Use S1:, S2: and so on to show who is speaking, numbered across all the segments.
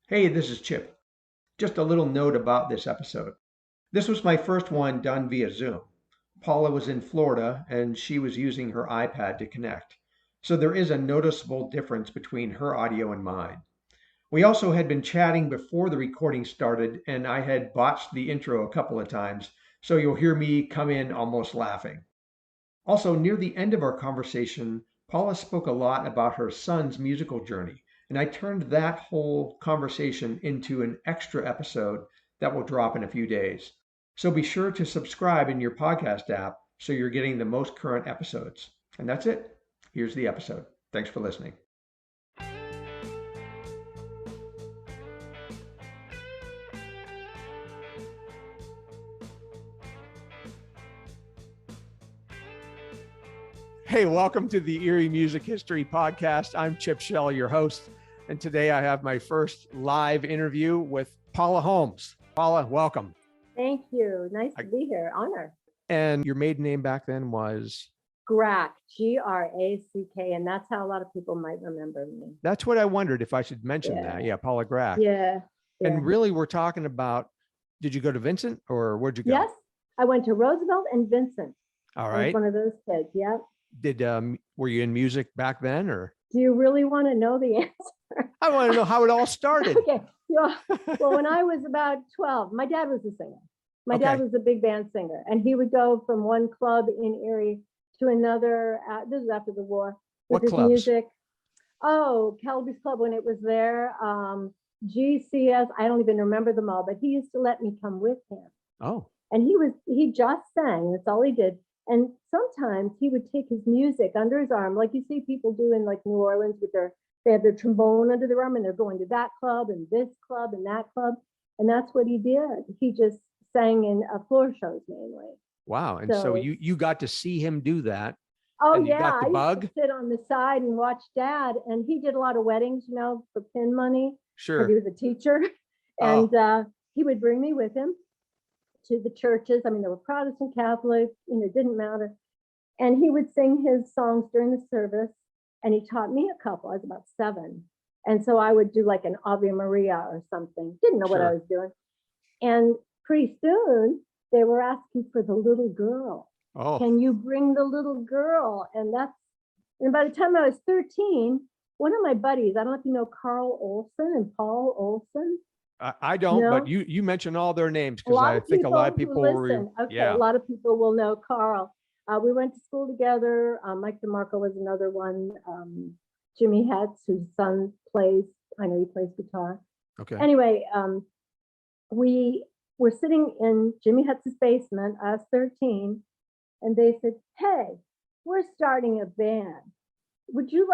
S1: Hey, this is Chip. Just a little note about this episode. This was my first one done via Zoom. Paula was in Florida and she was using her iPad to connect. So there is a noticeable difference between her audio and mine. We also had been chatting before the recording started and I had botched the intro a couple of times, so you'll hear me come in almost laughing. Also, near the end of our conversation, Paula spoke a lot about her son's musical journey, and I turned that whole conversation into an extra episode that will drop in a few days. So be sure to subscribe in your podcast app so you're getting the most current episodes. And that's it. Here's the episode. Thanks for listening. Hey, welcome to the Erie Music History Podcast. I'm Chip Shell, your host, and today I have my first live interview with Paula Holmes. Paula, welcome.
S2: Thank you. Nice to be here. Honor.
S1: And your maiden name back then was?
S2: Grack, G-R-A-C-K, and that's how a lot of people might remember me.
S1: That's what I wondered if I should mention that. Yeah, Paula Grack.
S2: Yeah.
S1: And really, we're talking about, did you go to Vincent or where'd you go?
S2: Yes, I went to Roosevelt and Vincent.
S1: All right.
S2: I was one of those kids, yep.
S1: Were you in music back then or?
S2: Do you really want to know the answer?
S1: I want to know how it all started.
S2: Okay. Well, when I was about 12, my dad was a singer. My dad was a big band singer, and he would go from one club in Erie to another. This was after the war.
S1: What clubs?
S2: Music. Oh, Calabrese Club when it was there. GCS. I don't even remember them all, but he used to let me come with him.
S1: Oh.
S2: And he just sang. That's all he did. And sometimes he would take his music under his arm, like you see people do in like New Orleans they have their trombone under their arm and they're going to that club and this club and that club. And that's what he did. He just sang in floor shows mainly.
S1: Wow. And so you got to see him do that.
S2: Oh,
S1: and you
S2: yeah.
S1: got the bug?
S2: I used to sit on the side and watch Dad. And he did a lot of weddings, for pin money.
S1: Sure.
S2: He was a teacher. And he would bring me with him to the churches. I mean, there were Protestant, Catholic, it didn't matter. And he would sing his songs during the service. And he taught me a couple. I was about 7. And so I would do like an Ave Maria or something. Didn't know what I was doing. And pretty soon they were asking for the little girl.
S1: Oh.
S2: Can you bring the little girl? And by the time I was 13, one of my buddies, I don't know if you know Carl Olson and Paul Olson.
S1: I don't, but you mentioned all their names because I think a lot of people
S2: listen. A lot of people will know Carl. We went to school together. Mike DeMarco was another one. Jimmy Hetz, whose son plays, I know he plays guitar.
S1: Okay.
S2: Anyway, we were sitting in Jimmy Hetz's basement, us 13, and they said, hey, we're starting a band. Can you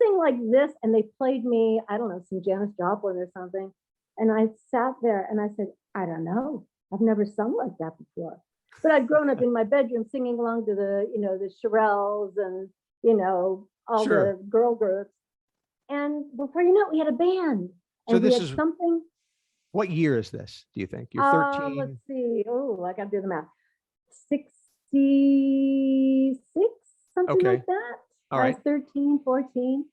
S2: sing like this? And they played me, I don't know, some Janis Joplin or something. And I sat there and I said, I don't know. I've never sung like that before. But I'd grown up in my bedroom singing along to the Shirelles and, all the girl groups. And before you know it, we had a band. And
S1: so this is
S2: something.
S1: What year is this, do you think? You're 13?
S2: Let's see. Oh, I got to do the math. 66, something like that.
S1: All right.
S2: I was 13, 14.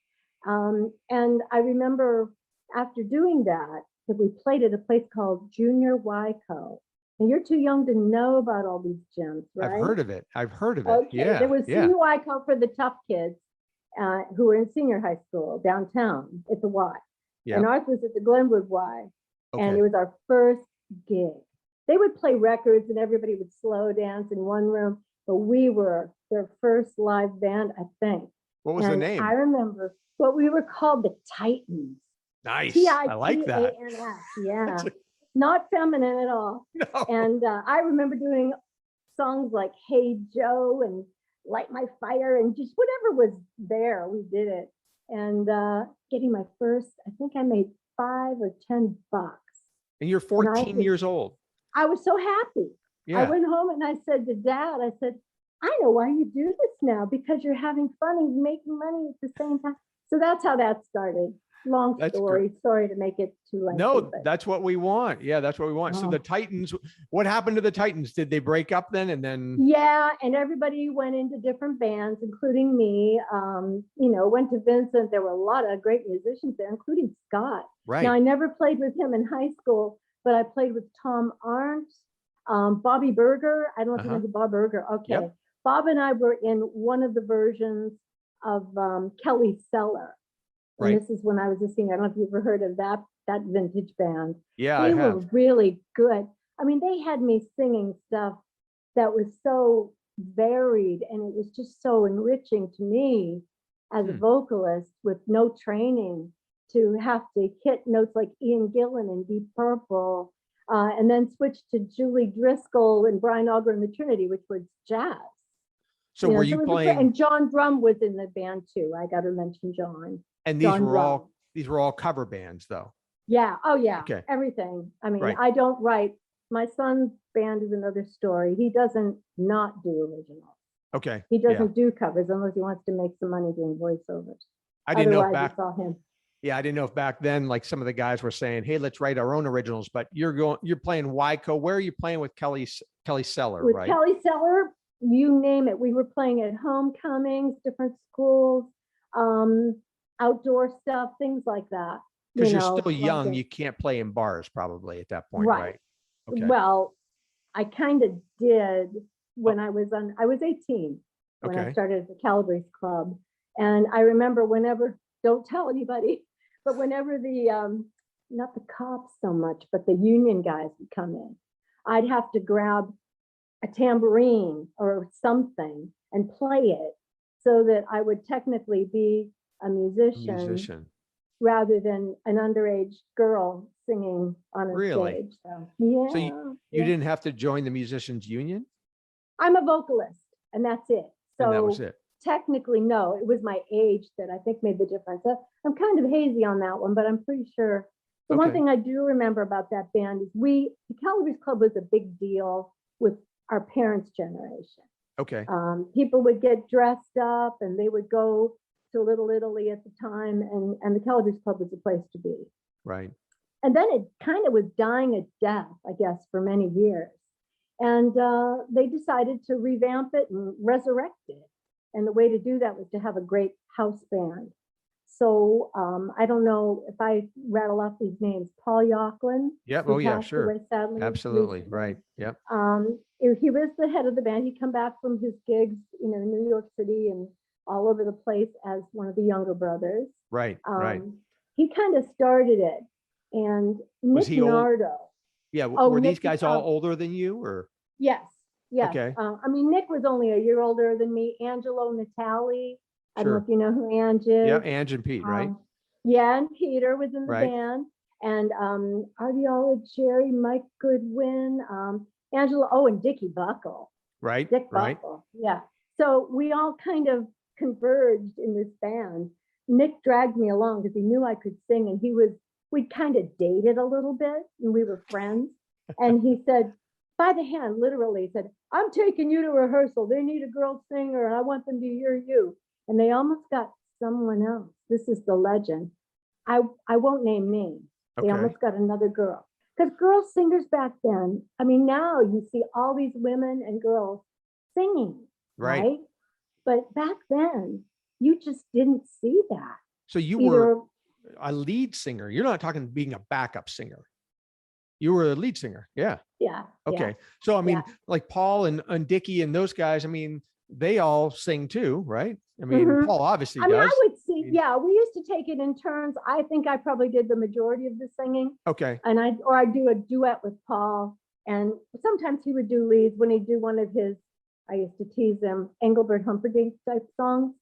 S2: And I remember after doing that we played at a place called Junior Wyco. And you're too young to know about all these gyms, right?
S1: I've heard of it.
S2: Okay.
S1: Yeah.
S2: There was Senior Wyco for the tough kids who were in senior high school downtown at the Y. Yeah. And ours was at the Glenwood Y. Okay. And it was our first gig. They would play records and everybody would slow dance in one room. But we were their first live band, I think.
S1: What was the name?
S2: I remember what we were called, the Titans.
S1: Nice. I like that.
S2: Yeah. Not feminine at all.
S1: No.
S2: And I remember doing songs like Hey Joe and Light My Fire and just whatever was there, we did it. And getting my first, I think I made $5 or $10.
S1: And you're 14 years old.
S2: I was so happy. Yeah. I went home and I said to Dad, I said, I know why you do this now, because you're having fun and making money at the same time. So that's how that started. long
S3: That's
S2: story. Sorry to make it too lengthy.
S3: No,
S2: but
S3: that's what we want. Yeah, that's what we want. So the Titans, what happened to the Titans? Did they break up then? And then
S2: yeah, and everybody went into different bands, including me. Went to Vincent. There were a lot of great musicians there, including Scott.
S3: right.
S2: Now, I never played with him in high school, but I played with Tom Arndt, Bobby Berger. I don't know if you know who Bob Berger. Okay.
S3: Yep.
S2: Bob and I were in one of the versions of Kelly Seller. And
S3: Right.
S2: this is when I was a singer. I don't know if you've ever heard of that vintage band.
S3: Yeah,
S2: They
S3: I
S2: were
S3: have.
S2: really good. I mean, they had me singing stuff that was so varied, and it was just so enriching to me as a vocalist with no training to have to hit notes like Ian Gillan and Deep Purple, and then switch to Julie Driscoll and Brian Auger and the Trinity, which was jazz.
S3: So were you playing?
S2: And John Drum was in the band too. I got to mention John.
S3: And
S2: John Drum.
S3: these were all cover bands though.
S2: Yeah. Oh yeah.
S3: Okay.
S2: Everything. I mean,
S3: Right.
S2: I don't write. My son's band is another story. He doesn't not do originals.
S3: Okay.
S2: He doesn't do covers unless he wants to make some money doing voiceovers.
S3: I didn't know if
S2: Otherwise,
S3: back.
S2: it's all him.
S3: Yeah, I didn't know if back then, like some of the guys were saying, "Hey, let's write our own originals." But you're playing Wyco. Where are you playing with Kelly Seller,
S2: With
S3: right?
S2: Kelly Seller, you name it. We were playing at homecomings, different schools, outdoor stuff, things like that.
S3: Because you're still young, you can't play in bars probably at that point, right? Okay.
S2: Well, I kind of did when I was 18 when I
S3: Okay.
S2: started at the Calabrese Club. And I remember don't tell anybody, but whenever not the cops so much, but the union guys would come in, I'd have to grab a tambourine or something and play it so that I would technically be a musician rather than an underage girl singing on a
S3: Really?
S2: stage. So, yeah.
S3: So you didn't have to join the musicians union?
S2: I'm a vocalist, and that's it. So
S3: And that was it.
S2: technically, no, it was my age that I think made the difference. I'm kind of hazy on that one, but I'm pretty sure. The one
S3: Okay.
S2: thing I do remember about that band is the Calabrese Club was a big deal with our parents' generation.
S3: Okay.
S2: People would get dressed up and they would go to Little Italy at the time, and the Calabrese Club was the place to be.
S3: Right.
S2: And then it kind of was dying a death, I guess, for many years. And they decided to revamp it and resurrect it. And the way to do that was to have a great house band. So I don't know if I rattle off these names. Paul Yocklin.
S3: Yep.
S2: who
S3: Oh yeah,
S2: passed
S3: sure.
S2: away sadly
S3: Absolutely.
S2: recently.
S3: Right. Yep.
S2: He was the head of the band. He'd come back from his gigs, in New York City and all over the place as one of the younger brothers.
S3: Right. Right.
S2: He kind of started it. And
S3: Was
S2: Nick
S3: he old?
S2: Nardo.
S3: Yeah.
S2: Oh,
S3: Were
S2: Nick
S3: these guys all older than you or?
S2: Yes. Yes.
S3: Okay.
S2: I mean, Nick was only a year older than me. Angelo Natali. I don't know
S3: Sure.
S2: if you know who Ange is.
S3: Yeah. Ange and Pete, right?
S2: Yeah, and Peter was in the
S3: Right.
S2: band. And Arviola, Jerry, Mike Goodwin, Angelo, and Dickie Buckle.
S3: Right.
S2: Dick
S3: Right.
S2: Buckle. Yeah. So we all kind of converged in this band. Nick dragged me along because he knew I could sing, and we kind of dated a little bit, and we were friends. And he said, by the hand, literally, he said, I'm taking you to rehearsal. They need a girl singer, and I want them to hear you. And they almost got someone else. This is the legend. I won't name names. They
S3: Okay.
S2: almost got another girl. Because girl singers back then, I mean, now you see all these women and girls singing,
S3: Right.
S2: right? But back then, you just didn't see that.
S3: So you
S2: Either
S3: were a lead singer. You're not talking being a backup singer. You were a lead singer. Yeah.
S2: yeah.
S3: Okay. So, I mean,
S2: Yeah.
S3: like Paul and Dickie and those guys, I mean, they all sing too, right? I mean,
S2: Mhm.
S3: Paul obviously
S2: I mean,
S3: does.
S2: I would see, yeah, we used to take it in turns. I think I probably did the majority of the singing.
S3: Okay.
S2: And I'd do a duet with Paul. And sometimes he would do leads when he'd do one of his, I used to tease him, Engelbert Humperdinck type songs.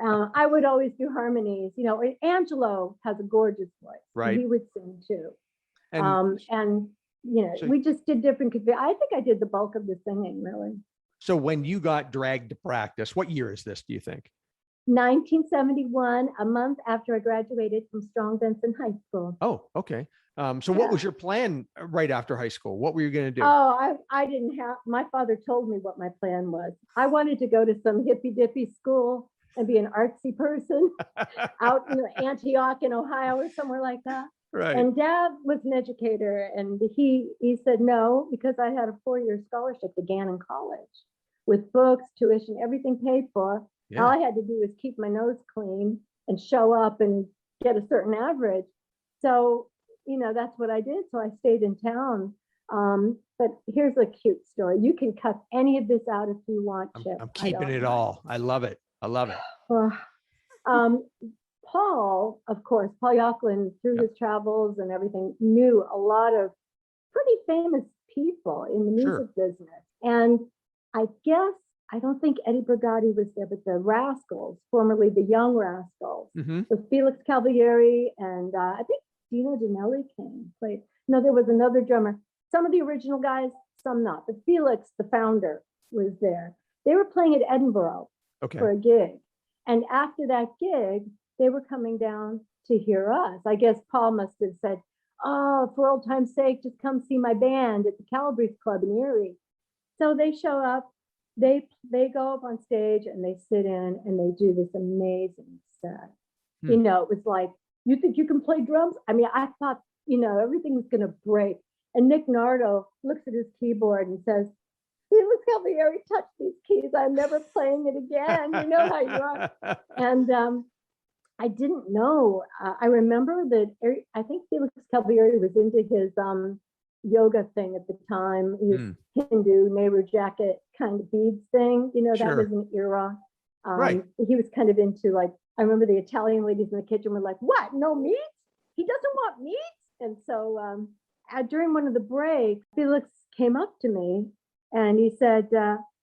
S2: I would always do harmonies, and Angelo has a gorgeous voice.
S3: Right.
S2: And he would sing too.
S3: And so-
S2: We just did different, I think I did the bulk of the singing, really.
S3: so when you got dragged to practice, what year is this, do you think?
S2: 1971, a month after I graduated from Strong Vincent High School.
S3: Oh, okay. So what was your plan right after high school? What were you going to do?
S2: Oh, I didn't have, my father told me what my plan was. I wanted to go to some hippy dippy school and be an artsy person out in Antioch in Ohio or somewhere like that.
S3: Right.
S2: And Dad was an educator, and he said no, because I had a 4-year scholarship to Gannon College with books, tuition, everything paid for.
S3: Yeah.
S2: All I had to do was keep my nose clean and show up and get a certain average. So, that's what I did. So I stayed in town. But here's a cute story. You can cut any of this out if you want, Chip.
S3: I'm keeping it all. I love it. I love it.
S2: Paul, of course, Paul Yoklin, through his travels and everything, knew a lot of pretty famous people in the music business. And I don't think Eddie Brigatti was there, but the Rascals, formerly the Young Rascals, with Felix Cavalieri, and I think Dino Danelli played. No, there was another drummer. Some of the original guys, some not. But Felix, the founder, was there. They were playing at Edinburgh for a gig. And after that gig, they were coming down to hear us. I guess Paul must have said, oh, for old time's sake, just come see my band at the Calabrese Club in Erie. So they show up, they go up on stage and they sit in and they do this amazing set. It was like, you think you can play drums? I mean, I thought, everything was going to break. And Nick Nardo looks at his keyboard and says, Felix Cavalieri touched these keys. I'm never playing it again. You know how you are. And I didn't know. I remember that I think Felix Cavalieri was into his yoga thing at the time. He was Hindu, Nehru jacket kind of beads thing. That was an era.
S3: Right.
S2: He was kind of into, like, I remember the Italian ladies in the kitchen were like, what? No meat? He doesn't want meat? And so during one of the breaks, Felix came up to me and he said,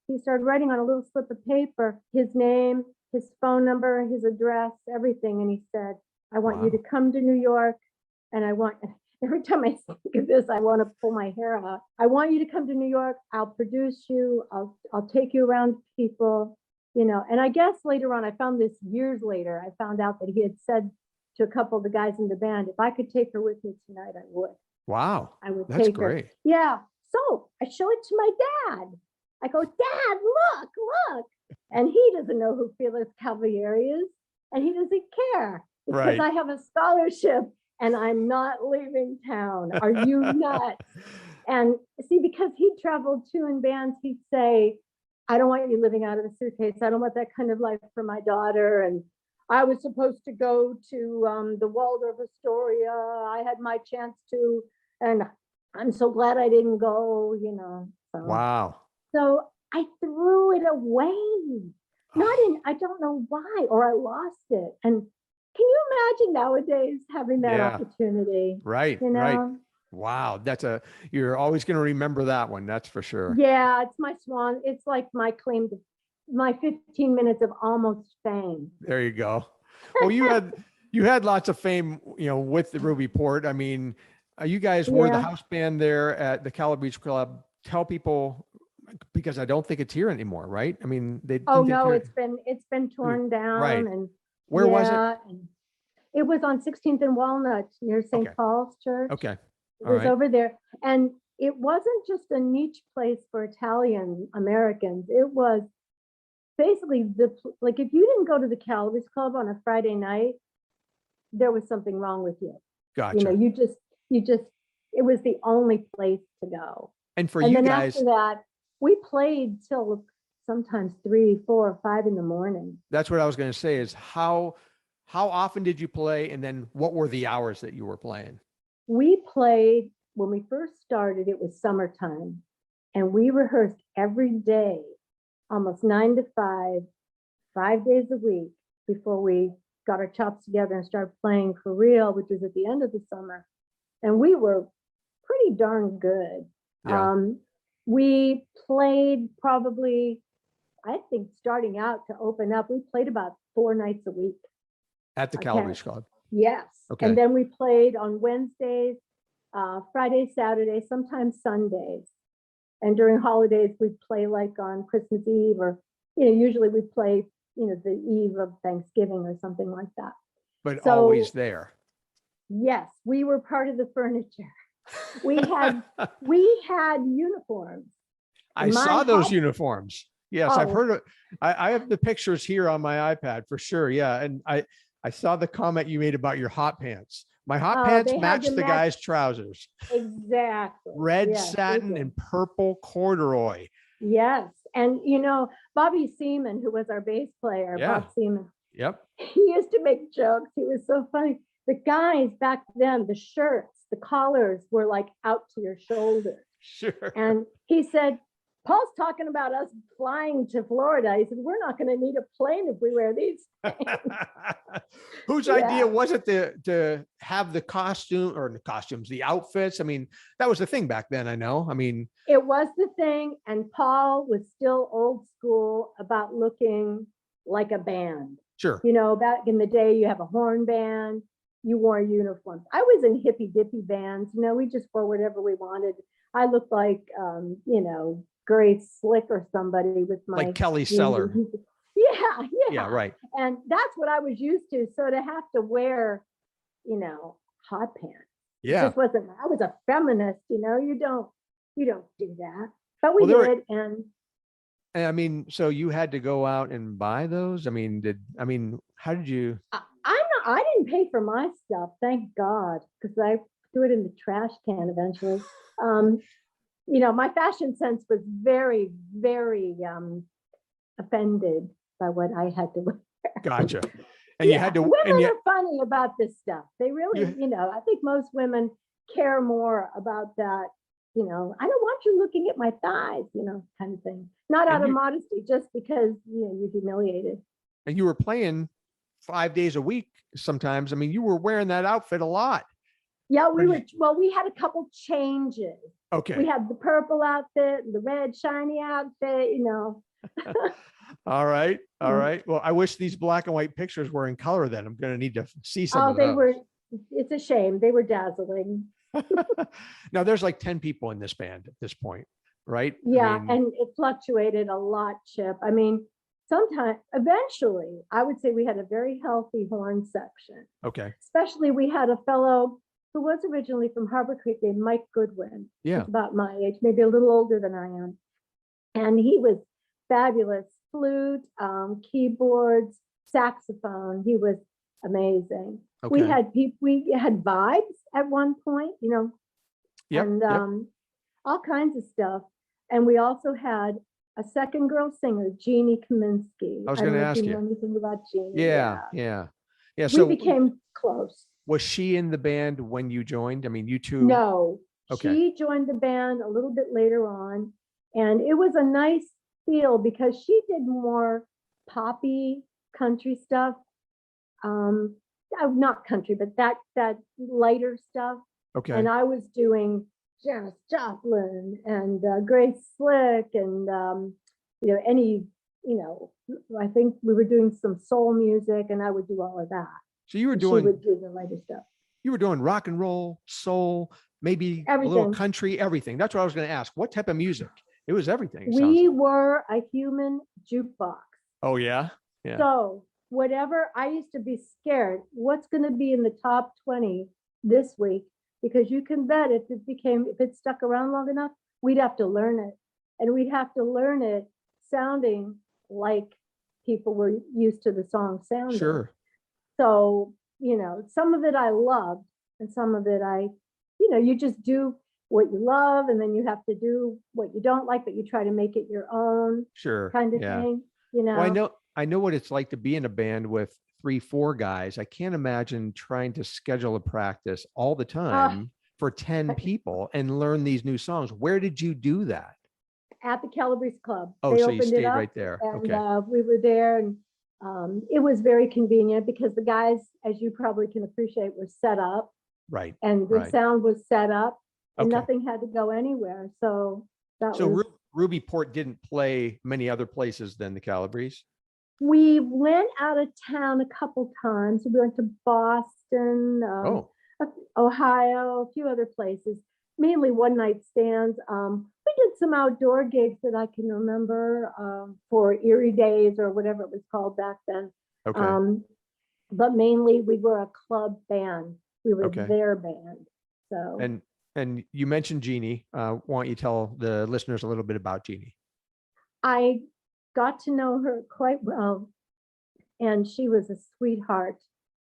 S2: he started writing on a little slip of paper, his name, his phone number, his address, everything. And he said, I want you to come to New York. And every time I think of this, I want to pull my hair out. I want you to come to New York. I'll produce you. I'll take you around people, and I guess later on, I found this years later, I found out that he had said to a couple of the guys in the band, if I could take her with me tonight, I would.
S3: Wow.
S2: I would
S3: That's
S2: take
S3: great.
S2: her. Yeah. So I show it to my dad. I go, Dad, look. And he doesn't know who Felix Cavalieri is. And he doesn't care because I have a scholarship and I'm not leaving town. Are you nuts? And see, because he traveled too in bands, he'd say, I don't want you living out of a suitcase. I don't want that kind of life for my daughter. And I was supposed to go to the Waldorf Astoria. I had my chance to, and I'm so glad I didn't go, So.
S3: Wow.
S2: So I threw it away. I don't know why, or I lost it. And can you imagine nowadays having that opportunity?
S3: Right. Right. Wow. You're always going to remember that one. That's for sure.
S2: Yeah. It's my swan. It's like my claim to my 15 minutes of almost fame.
S3: There you go. Well, you had lots of fame, with the Ruby Port. I mean, you guys were the house band there at the Calabrese Club. Tell people, because I don't think it's here anymore, right? I mean, it's
S2: been torn down.
S3: Right.
S2: And
S3: where was it?
S2: It was on 16th and Walnut near St. Paul's Church.
S3: Okay.
S2: It was over there. And it wasn't just a niche place for Italian Americans. It was basically if you didn't go to the Calabrese Club on a Friday night, there was something wrong with you.
S3: Gotcha.
S2: You just, it was the only place to go.
S3: And
S2: you
S3: guys,
S2: after that, we played till sometimes 3, 4, 5 in the morning.
S3: That's what I was going to say is how often did you play? And then what were the hours that you were playing?
S2: We played, when we first started, it was summertime, and we rehearsed every day, almost 9 to 5 days a week, before we got our chops together and started playing for real, which was at the end of the summer. And we were pretty darn good.
S3: Yeah.
S2: We played probably, I think, starting out to open up, we played about 4 nights a week.
S3: At the Calabrese Club?
S2: Yes.
S3: Okay.
S2: And then we played on Wednesdays, Fridays, Saturdays, sometimes Sundays. And during holidays, we'd play like on Christmas Eve, or, usually we'd play, the eve of Thanksgiving or something like that.
S3: But always there.
S2: Yes, we were part of the furniture. We had uniforms.
S3: I saw those uniforms. Yes, I've
S2: Oh,
S3: heard of, I have the pictures here on my iPad for sure. Yeah. And I saw the comment you made about your hot pants. My hot
S2: oh,
S3: pants
S2: they had to
S3: match the
S2: match
S3: guy's trousers,
S2: exactly.
S3: red
S2: Yes, they
S3: satin
S2: did.
S3: and purple corduroy.
S2: Yes. And Bobby Seaman, who was our bass player,
S3: Yeah.
S2: Bob Seaman,
S3: Yep.
S2: he used to make jokes. He was so funny. The guys back then, the shirts, the collars were like out to your shoulder.
S3: Sure.
S2: And he said, Paul's talking about us flying to Florida. He said, we're not going to need a plane if we wear these.
S3: Whose
S2: Yeah.
S3: idea was it to have the costume or the costumes, the outfits? I mean, that was the thing back then, I know. I mean,
S2: It was the thing. And Paul was still old school about looking like a band.
S3: sure.
S2: Back in the day, you have a horn band, you wore uniforms. I was in hippy dippy bands. We just wore whatever we wanted. I looked like, Grace Slick or somebody with my
S3: Like Kelly
S2: jeans
S3: Seller.
S2: and- Yeah,
S3: Yeah, right.
S2: And that's what I was used to. So to have to wear, hot pants, it
S3: Yeah.
S2: just wasn't. I was a feminist. You don't do that. But we
S3: Well, there
S2: did, and
S3: And I mean, so you had to go out and buy those? I mean, how did you?
S2: I didn't pay for my stuff, thank God, because I threw it in the trash can eventually. My fashion sense was very, very offended by what I had to wear.
S3: Gotcha. And you had to, and
S2: Women
S3: yet,
S2: are funny about this stuff. They really, I think most women care more about that. I don't want you looking at my thighs, kind of thing. Not out
S3: And
S2: of
S3: you-
S2: modesty, just because, you're humiliated.
S3: and you were playing 5 days a week sometimes. I mean, you were wearing that outfit a lot.
S2: Yeah, we
S3: Right.
S2: were, well, we had a couple changes.
S3: Okay.
S2: We had the purple outfit and the red shiny outfit,
S3: All right. All
S2: Mm.
S3: right. Well, I wish these black and white pictures were in color then. I'm going to need to see some
S2: Oh,
S3: of
S2: they
S3: those.
S2: were, it's a shame. They were dazzling.
S3: Now there's like 10 people in this band at this point, right? I
S2: Yeah,
S3: mean,
S2: and it fluctuated a lot, Chip. I mean, eventually, I would say we had a very healthy horn section.
S3: okay.
S2: Especially we had a fellow who was originally from Harbor Creek named Mike Goodwin.
S3: Yeah.
S2: He's about my age, maybe a little older than I am. And he was fabulous. Flute, keyboards, saxophone. He was amazing. We
S3: Okay.
S2: had vibes at one point,
S3: Yep.
S2: and
S3: Yep.
S2: all kinds of stuff. And we also had a second girl singer, Jeannie Kaminsky.
S3: I was
S2: don't
S3: gonna
S2: know if
S3: ask you.
S2: know anything about Jeannie.
S3: Yeah. Yeah. Yeah.
S2: We
S3: So
S2: became close.
S3: was she in the band when you joined? I mean, you two.
S2: No,
S3: Okay.
S2: she joined the band a little bit later on, and it was a nice feel because she did more poppy country stuff. Not country, but that lighter stuff.
S3: Okay.
S2: And I was doing Janis Joplin and Grace Slick and I think we were doing some soul music, and I would do all of that.
S3: So you were
S2: And
S3: doing
S2: she would do the lighter stuff.
S3: rock and roll, soul, maybe a little
S2: Everything.
S3: country, everything. That's what I was going to ask. What type of music? It was everything.
S2: We were a human jukebox.
S3: Oh yeah. Yeah.
S2: So whatever, I used to be scared, what's going to be in the top 20 this week? Because you can bet if it stuck around long enough, we'd have to learn it. And we'd have to learn it sounding like people were used to the song sounding.
S3: Sure.
S2: So, some of it I loved, and some of it you just do what you love, and then you have to do what you don't like, but you try to make it your own
S3: Sure.
S2: kind of
S3: Yeah.
S2: thing,
S3: Well, I know what it's like to be in a band with 3-4 guys. I can't imagine trying to schedule a practice all the time for 10 people and learn these new songs. Where did you do that?
S2: At the Calabrese Club.
S3: Oh,
S2: They
S3: so you
S2: opened it
S3: stayed
S2: up,
S3: right there.
S2: and
S3: Okay.
S2: we were there, and it was very convenient because the guys, as you probably can appreciate, were set up,
S3: Right.
S2: and the
S3: Right.
S2: sound was set up, and
S3: Okay.
S2: nothing had to go anywhere. So that
S3: So
S2: was.
S3: Ruby Port didn't play many other places than the Calabrese.
S2: We went out of town a couple times. We went to Boston,
S3: Oh,
S2: Ohio, a few other places, mainly one night stands. We did some outdoor gigs that I can remember for Erie Days or whatever it was called back then.
S3: okay.
S2: But mainly we were a club band. We were
S3: Okay.
S2: their band. So
S3: And you mentioned Jeannie. Why don't you tell the listeners a little bit about Jeannie?
S2: I got to know her quite well, and she was a sweetheart.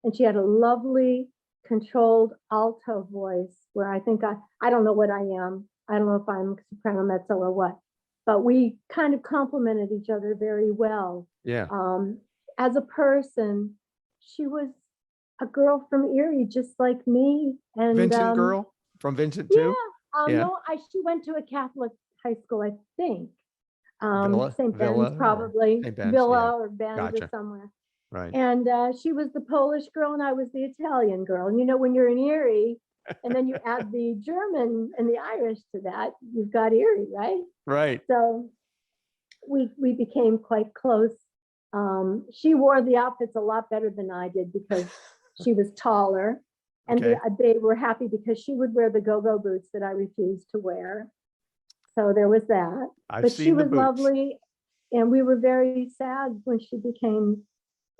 S2: And she had a lovely, controlled alto voice where I think I don't know what I am. I don't know if I'm soprano mezzo or what, but we kind of complemented each other very well.
S3: Yeah.
S2: As a person, she was a girl from Erie, just like me. And
S3: Vincent girl from Vincent
S2: yeah,
S3: too? Yeah.
S2: no, she went to a Catholic high school, I think.
S3: Villa,
S2: St. Ben's probably,
S3: St. Ben's,
S2: Villa
S3: yeah.
S2: or Ben's
S3: Gotcha.
S2: or somewhere.
S3: Right.
S2: And she was the Polish girl and I was the Italian girl. And you know, when you're in Erie and then you add the German and the Irish to that, you've got Erie, right?
S3: Right.
S2: So we became quite close. She wore the outfits a lot better than I did because she was taller. And
S3: Okay.
S2: they were happy because she would wear the go-go boots that I refused to wear. So there was that.
S3: I've
S2: But
S3: seen
S2: she
S3: the
S2: was
S3: boots.
S2: lovely. And we were very sad when she became,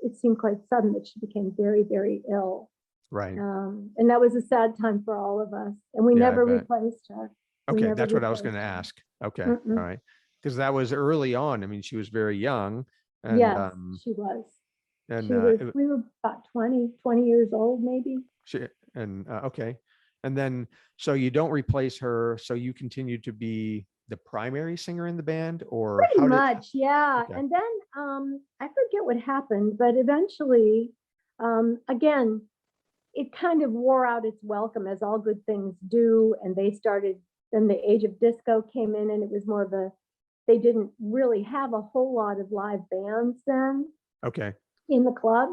S2: it seemed quite sudden that she became very, very ill.
S3: Right.
S2: And that was a sad time for all of us. And we
S3: Yeah, I
S2: never
S3: bet.
S2: replaced her. We
S3: Okay,
S2: never
S3: that's what I was going
S2: replaced
S3: to
S2: her.
S3: ask. Okay.
S2: Mm-mm.
S3: All right. Because that was early on. I mean, she was very young. And,
S2: Yes, she was.
S3: and
S2: She was, we were about 20 years old, maybe.
S3: okay. And then, so you don't replace her. So you continue to be the primary singer in the band, or
S2: Pretty much, yeah.
S3: Okay.
S2: And then I forget what happened, but eventually, again, it kind of wore out its welcome, as all good things do. And they started, then the age of disco came in, and it was more of a, they didn't really have a whole lot of live bands then
S3: Okay.
S2: in the club.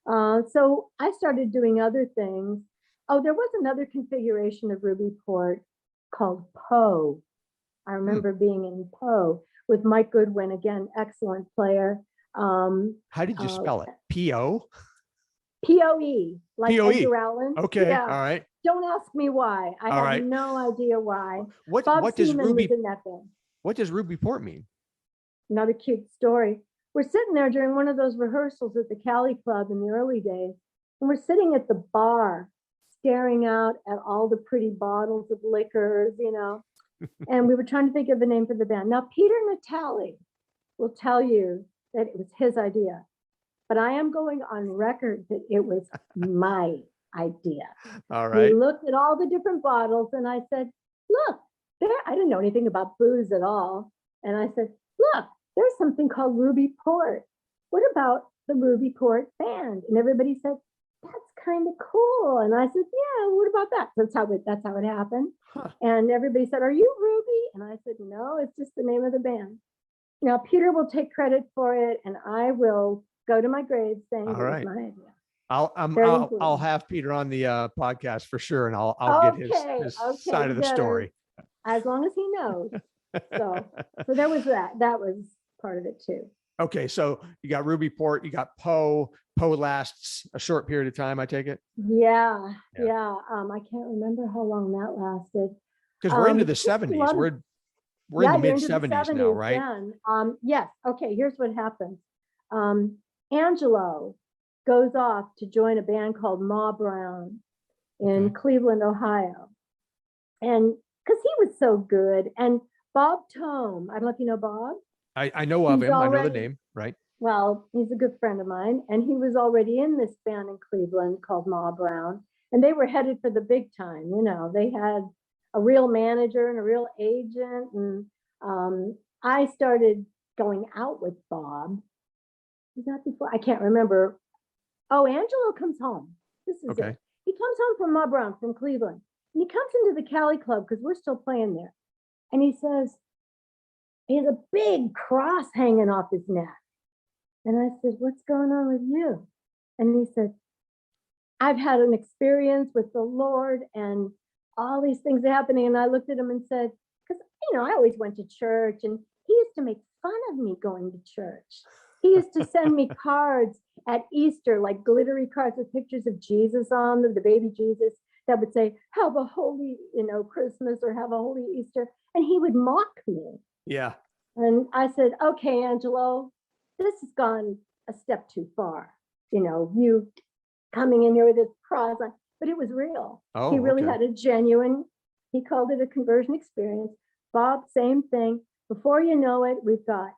S2: So I started doing other things. Oh, there was another configuration of Ruby Port called Poe. I remember being in Poe with Mike Goodwin, again, excellent player.
S3: How did you spell it? P-O?
S2: P-O-E, like
S3: P-O-E.
S2: Edgar Allan.
S3: Okay.
S2: Yeah.
S3: All right.
S2: Don't ask me why. I
S3: All
S2: have
S3: right.
S2: no idea why.
S3: What
S2: Bob
S3: does
S2: Seaman
S3: Ruby,
S2: was in that band.
S3: what does Ruby Port mean?
S2: Another cute story. We're sitting there during one of those rehearsals at the Cali Club in the early days, and we're sitting at the bar, staring out at all the pretty bottles of liquors, you know, and we were trying to think of a name for the band. Now, Peter Natale will tell you that it was his idea, but I am going on record that it was my idea.
S3: All
S2: We
S3: right.
S2: looked at all the different bottles, and I said, look, there, I didn't know anything about booze at all. And I said, look, there's something called Ruby Port. What about the Ruby Port band? And everybody said, that's kind of cool. And I said, yeah, what about that? That's how it happened.
S3: Huh.
S2: And everybody said, are you Ruby? And I said, no, it's just the name of the band. Now, Peter will take credit for it, and I will go to my grave saying it was my idea.
S3: I'll have Peter on the podcast for sure, and I'll get his side of the story.
S2: As long as he knows. So there was that. That was part of it too.
S3: Okay, so you got Ruby Port, you got Poe. Poe lasts a short period of time, I take it.
S2: Yeah. I can't remember how long that lasted.
S3: Because we're into the 70s. We're in the mid 70s now, right?
S2: Then. Yes. Okay. Here's what happens. Angelo goes off to join a band called Ma Brown in Cleveland, Ohio, and because he was so good. And Bob Tome, I don't know if you know Bob.
S3: I know of him. I know the name, right?
S2: Well, he's a good friend of mine, and he was already in this band in Cleveland called Ma Brown, and they were headed for the big time. You know, they had a real manager and a real agent, and I started going out with Bob. Was that before? I can't remember. Oh, Angelo comes home. This is it. He comes home from Ma Brown from Cleveland, and he comes into the Cali Club because we're still playing there, and he says, he has a big cross hanging off his neck. And I said, what's going on with you? And he said, I've had an experience with the Lord and all these things are happening. And I looked at him and said, because, you know, I always went to church, and he used to make fun of me going to church. He used to send me cards at Easter, like glittery cards with pictures of Jesus on them, the baby Jesus, that would say, have a holy, Christmas, or have a holy Easter. And he would mock me.
S3: Yeah.
S2: And I said, okay, Angelo, this has gone a step too far. You coming in here with this cross on, but it was real.
S3: Oh,
S2: he really had a genuine, he called it a conversion experience. Bob, same thing. Before you know it, we've got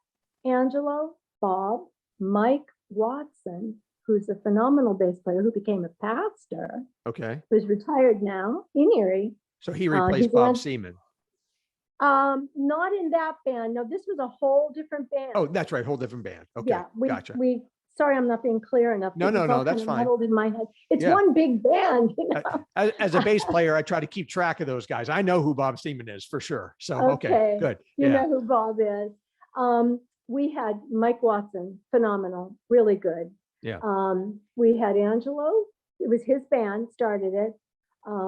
S2: Angelo, Bob, Mike Watson, who's a phenomenal bass player who became a pastor,
S3: Okay.
S2: who's retired now in Erie.
S3: So he replaced Bob Seaman.
S2: Not in that band. No, this was a whole different band.
S3: Oh, that's right. Whole different band. Okay.
S2: Yeah,
S3: Gotcha.
S2: Sorry, I'm not being clear enough.
S3: No,
S2: It's all
S3: that's
S2: kind of
S3: fine.
S2: muddled in my head. It's
S3: Yeah.
S2: one big band. You know?
S3: As a bass player, I try to keep track of those guys. I know who Bob Seaman is for sure. So, okay, good.
S2: You know who Bob is. We had Mike Watson, phenomenal, really good.
S3: Yeah.
S2: We had Angelo. It was his band, started it.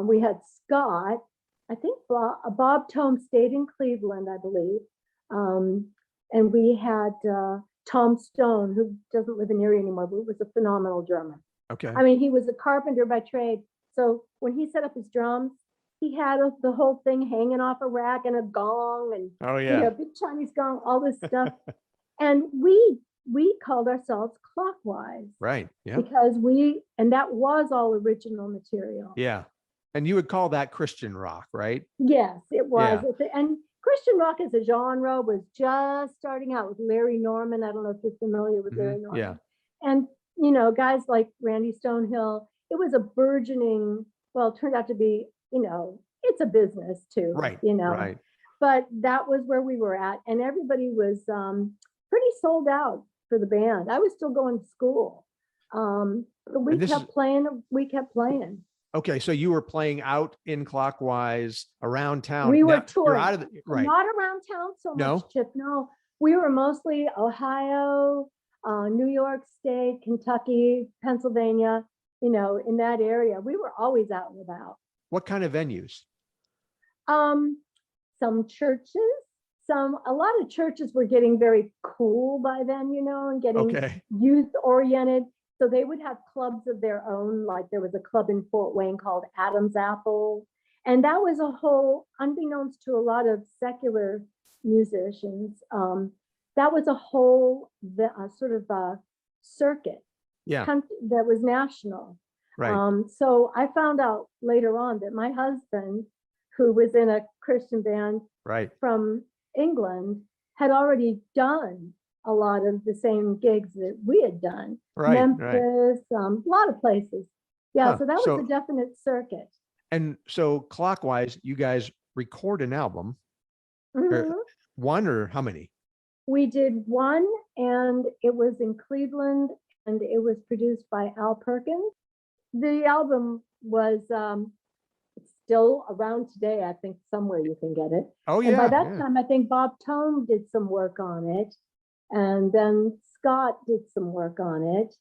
S2: We had Scott. I think Bob Tome stayed in Cleveland, I believe. And we had Tom Stone, who doesn't live in Erie anymore, but was a phenomenal drummer.
S3: Okay.
S2: I mean, he was a carpenter by trade. So when he set up his drums, he had the whole thing hanging off a rack and a gong and big Chinese gong, all this stuff. And we called ourselves Clockwise.
S3: Right. Yeah.
S2: Because that was all original material.
S3: Yeah. And you would call that Christian rock, right?
S2: Yes, it was.
S3: Yeah.
S2: And Christian rock as a genre was just starting out with Larry Norman. I don't know if you're familiar with Larry Norman.
S3: Yeah.
S2: And, guys like Randy Stonehill, it was a burgeoning, well, it turned out to be, it's a business too.
S3: Right. Right.
S2: But that was where we were at. And everybody was pretty sold out for the band. I was still going to school. But we kept playing.
S3: Okay, so you were playing out in Clockwise around town.
S2: We were touring.
S3: Right.
S2: Not around town so
S3: No?
S2: much, Chip. No, we were mostly Ohio, New York State, Kentucky, Pennsylvania, in that area. We were always out and about.
S3: What kind of venues?
S2: Some churches, a lot of churches were getting very cool by then, and getting youth oriented. So they would have clubs of their own, like there was a club in Fort Wayne called Adam's Apple. And that was a whole, unbeknownst to a lot of secular musicians, that was a whole sort of a circuit that was national.
S3: Right.
S2: So I found out later on that my husband, who was in a Christian band from England, had already done a lot of the same gigs that we had done. Memphis, a lot of places. Yeah, so that was a definite circuit.
S3: And so Clockwise, you guys record an album. One or how many?
S2: We did one, and it was in Cleveland, and it was produced by Al Perkins. The album was still around today. I think somewhere you can get it.
S3: Oh, yeah.
S2: And by that time, I think Bob Tome did some work on it. And then Scott did some work on it.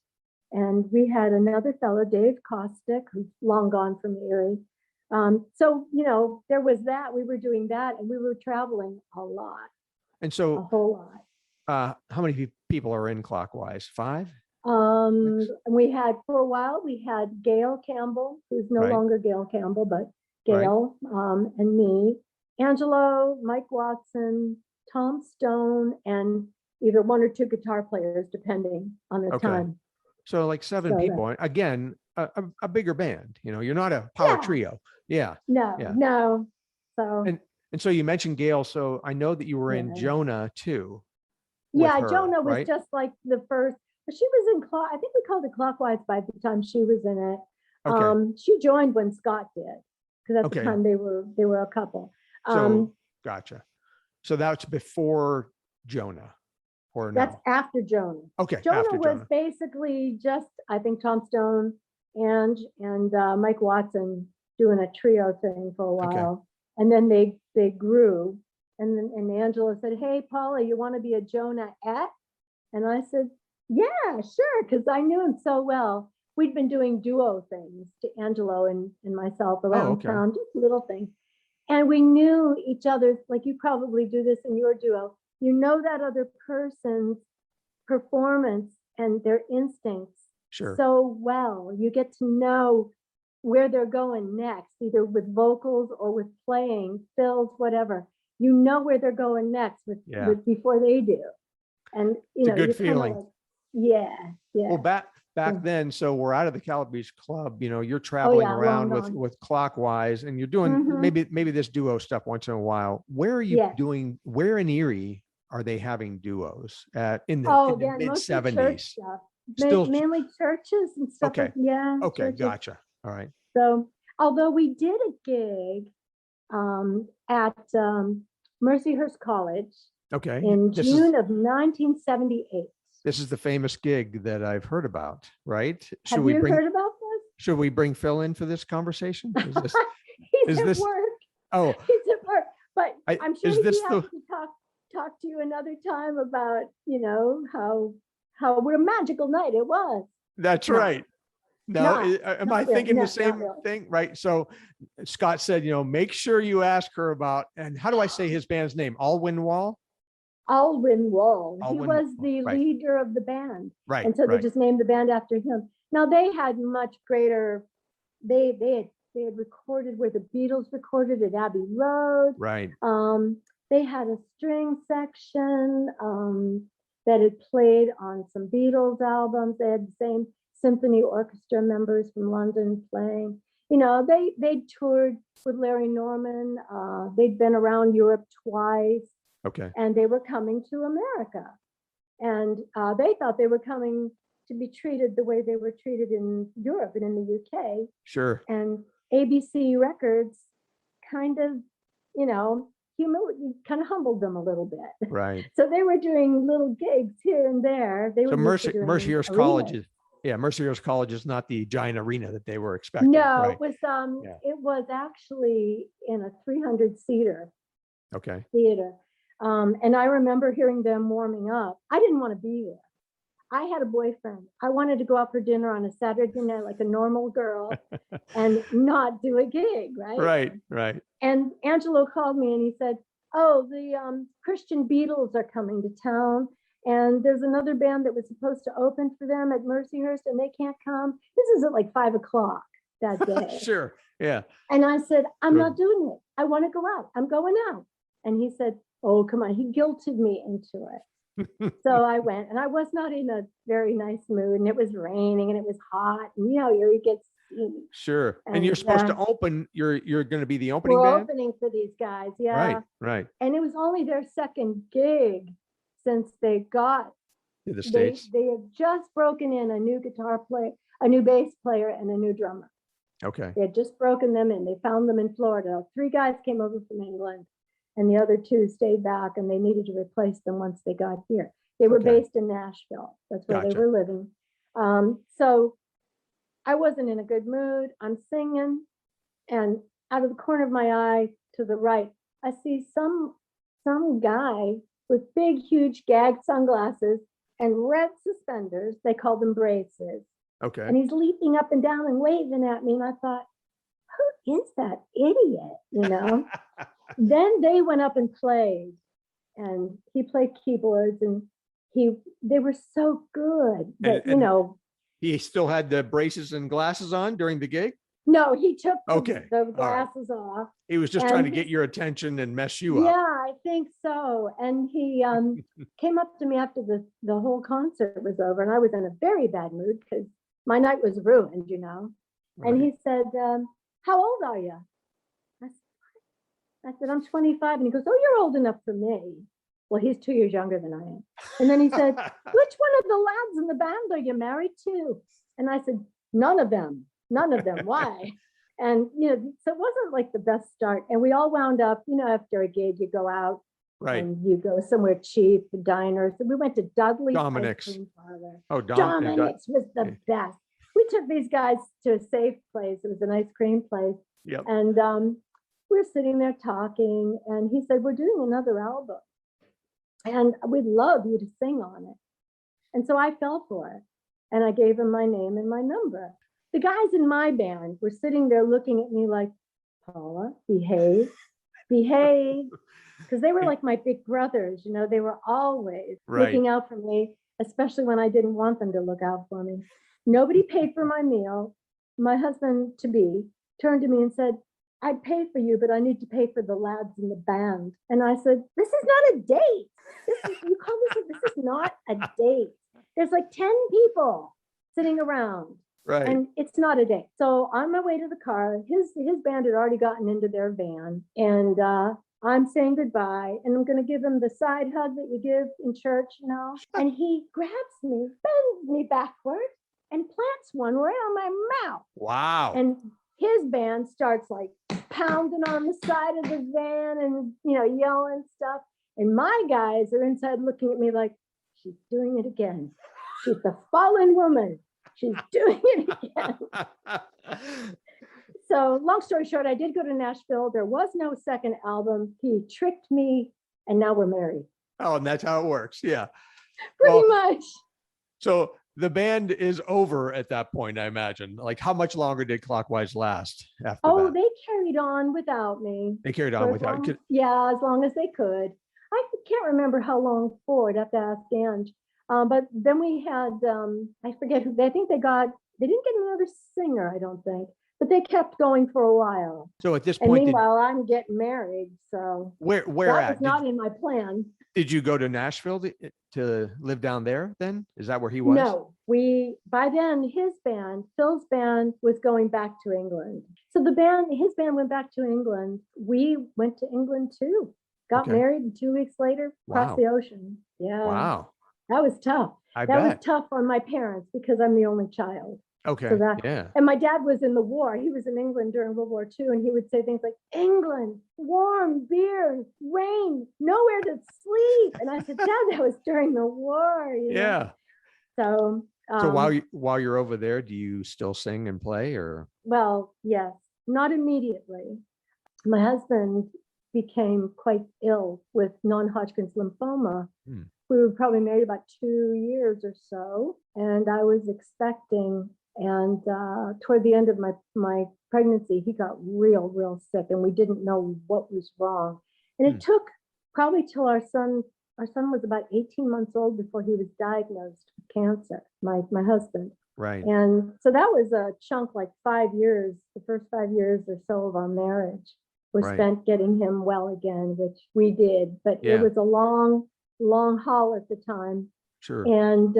S2: And we had another fellow, Dave Kostick, who's long gone from Erie. So, there was that. We were doing that, and we were traveling a lot.
S3: And so
S2: a whole
S3: lot. How many people are in Clockwise? 5?
S2: We had, for a while, we had Gail Campbell, who's no longer Gail Campbell, but Gail, and me, Angelo, Mike Watson, Tom Stone, and either one or two guitar players, depending on the time.
S3: So like 7 people. Again, a bigger band. You're not a power trio. Yeah.
S2: No. So
S3: and so you mentioned Gail. So I know that you were in Jonah too.
S2: Yeah, Jonah was just like the first. She was in I think we called it Clockwise by the time she was in it.
S3: Okay.
S2: She joined when Scott did, because at the time they were a couple.
S3: So gotcha. So that's before Jonah. Or
S2: that's after Jonah.
S3: Okay.
S2: Jonah was basically just, I think, Tom Stone and Mike Watson doing a trio thing for a while. And then they grew. And Angela said, "Hey, Paula, you want to be a Jonah-ette?" And I said, "Yeah, sure," because I knew him so well. We'd been doing duo things to Angelo and myself around town, just little things. And we knew each other, like you probably do this in your duo. You know that other person's performance and their instincts so well. You get to know where they're going next, either with vocals or with playing, fills, whatever. You know where they're going next with before they do. And
S3: it's a good feeling.
S2: Yeah.
S3: Well, back then, so we're out of the Calabrese Club. You're traveling around with Clockwise, and you're doing maybe this duo stuff once in a while. Where are you doing? Where in Erie are they having duos in
S2: Oh,
S3: the
S2: yeah,
S3: mid
S2: mostly church
S3: 70s?
S2: stuff.
S3: Still,
S2: Mainly churches and stuff.
S3: okay.
S2: Yeah.
S3: Okay,
S2: churches.
S3: gotcha. All right.
S2: So, although we did a gig at Mercyhurst College
S3: Okay.
S2: in June of 1978.
S3: This is the famous gig that I've heard about, right?
S2: Have you heard about this?
S3: Should we bring Phil in for this conversation?
S2: He's at work.
S3: Oh,
S2: He's at work. But I'm sure he'd be happy to talk to you another time about, how what a magical night it was.
S3: That's right. No, am I thinking the same thing? Right. So Scott said, make sure you ask her about, and how do I say his band's name? Alwyn Wall?
S2: Alwyn Wall. He
S3: Alwyn
S2: was
S3: Wall,
S2: the
S3: right.
S2: leader of the band.
S3: Right.
S2: And so they
S3: right.
S2: just named the band after him. Now they had much greater, they had recorded where the Beatles recorded at Abbey Road.
S3: Right.
S2: They had a string section that had played on some Beatles albums. They had the same symphony orchestra members from London playing. They toured with Larry Norman. They'd been around Europe twice.
S3: Okay.
S2: And they were coming to America. And they thought they were coming to be treated the way they were treated in Europe and in the UK.
S3: Sure.
S2: And ABC Records kind of, kind of humbled them a little bit.
S3: Right.
S2: So they were doing little gigs here and there. They were
S3: Mercyhurst College is, Mercyhurst College is not the giant arena that they were expecting.
S2: No,
S3: right?
S2: It was actually in a 300-seater
S3: okay.
S2: theater. And I remember hearing them warming up. I didn't want to be there. I had a boyfriend. I wanted to go out for dinner on a Saturday night like a normal girl and not do a gig, right?
S3: Right, right.
S2: And Angelo called me and he said, oh, the Christian Beatles are coming to town. And there's another band that was supposed to open for them at Mercyhurst and they can't come. This is at like 5:00 that day.
S3: Sure, yeah.
S2: And I said, I'm not doing it. I want to go out. I'm going out. And he said, oh, come on. He guilted me into it. So I went, and I was not in a very nice mood, and it was raining and it was hot, and Erie gets steamy.
S3: Sure. And you're supposed to open, you're going to be the opening
S2: we're
S3: band?
S2: opening for these guys, yeah.
S3: Right.
S2: And it was only their second gig since they got
S3: to the States.
S2: They had just broken in a new guitar player, a new bass player, and a new drummer.
S3: Okay.
S2: They had just broken them in. They found them in Florida. 3 guys came over from England. And the other 2 stayed back and they needed to replace them once they got here. They were based in Nashville. That's where they were living. So I wasn't in a good mood. I'm singing and out of the corner of my eye to the right, I see some guy with big, huge gag sunglasses and red suspenders. They call them braces.
S3: Okay.
S2: And he's leaping up and down and waving at me. And I thought, who is that idiot? Then they went up and played, and he played keyboards, and they were so good that
S3: he still had the braces and glasses on during the gig.
S2: No, he took
S3: the
S2: glasses off.
S3: He was just trying to get your attention and mess you up.
S2: Yeah, I think so. And he came up to me after the whole concert was over, and I was in a very bad mood because my night was ruined,
S3: Right.
S2: And he said, how old are you? I said, I'm 25. And he goes, oh, you're old enough for me. Well, he's 2 years younger than I am. And then he said, which one of the lads in the band are you married to? And I said, none of them. Why? And, so it wasn't like the best start. And we all wound up, after a gig, you go out and you go somewhere cheap, the diner. So we went to Dudley's
S3: Dominic's.
S2: ice cream parlor.
S3: Oh,
S2: Dominic's was the best. We took these guys to a safe place. It was an ice cream place.
S3: Yep.
S2: And we're sitting there talking, and he said, we're doing another album, and we'd love you to sing on it. And so I fell for it, and I gave him my name and my number. The guys in my band were sitting there looking at me like, Paula, behave, because they were like my big brothers. They were always looking out for me, especially when I didn't want them to look out for me. Nobody paid for my meal. My husband-to-be turned to me and said, I'd pay for you, but I need to pay for the lads in the band. And I said, this is not a date. This is not a date. There's like 10 people sitting around.
S3: Right.
S2: And it's not a date. So on my way to the car, his band had already gotten into their van, and I'm saying goodbye, and I'm going to give him the side hug that you give in church, and he grabs me, bends me backward, and plants one right on my mouth.
S3: Wow.
S2: And his band starts like pounding on the side of the van and, yelling stuff. And my guys are inside looking at me like, she's doing it again. She's the fallen woman. She's doing it again. So long story short, I did go to Nashville. There was no second album. He tricked me, and now we're married.
S3: Oh, and that's how it works. Yeah.
S2: Pretty much.
S3: So the band is over at that point, I imagine. Like, how much longer did Clockwise last after that?
S2: They carried on without me.
S3: They carried on without you.
S2: Yeah, as long as they could. I can't remember how long for. I'd have to ask Ange. But then we had, I forget who, I think they didn't get another singer, I don't think, but they kept going for a while.
S3: So at this
S2: And
S3: point,
S2: meanwhile, I'm getting married. So
S3: where
S2: that was not in my plan.
S3: Did you go to Nashville to live down there then? Is that where he was?
S2: No, by then his band, Phil's band, was going back to England. So his band went back to England. We went to England too. Got married, and 2 weeks later, across the ocean. Yeah.
S3: Wow.
S2: That was tough.
S3: That
S2: was tough on my parents because I'm the only child.
S3: Okay.
S2: So
S3: yeah.
S2: And my dad was in the war. He was in England during World War II, and he would say things like, England, warm, beer, rain, nowhere to sleep. And I said, Dad, that was during the war.
S3: Yeah.
S2: So
S3: while you're over there, do you still sing and play, or?
S2: Well, yes, not immediately. My husband became quite ill with non-Hodgkin's lymphoma. We were probably married about 2 years or so, and I was expecting, and toward the end of my pregnancy, he got real sick, and we didn't know what was wrong. And it took probably till our son was about 18 months old before he was diagnosed with cancer, my husband.
S3: Right.
S2: And so that was a chunk, like 5 years, the first 5 years or so of our marriage was spent getting him well again, which we did, but it was a long haul at the time.
S3: Sure.
S2: And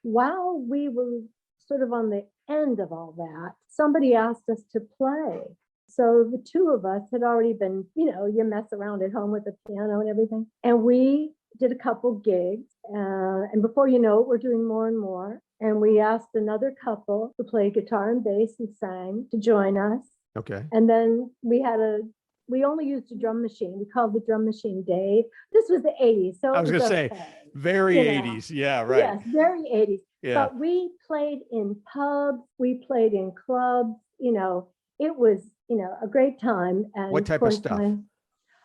S2: while we were sort of on the end of all that, somebody asked us to play. So the two of us had already been, you mess around at home with the piano and everything. And we did a couple gigs. And before you know it, we're doing more and more. And we asked another couple who played guitar and bass and sang to join us.
S3: Okay.
S2: And then we only used a drum machine. We called the drum machine Dave. This was the 80s. So
S3: I was going to say, very 80s. Yeah, right.
S2: Yes, very 80s.
S3: Yeah.
S2: But we played in pubs. We played in clubs. It was, a great time. And
S3: what type of stuff?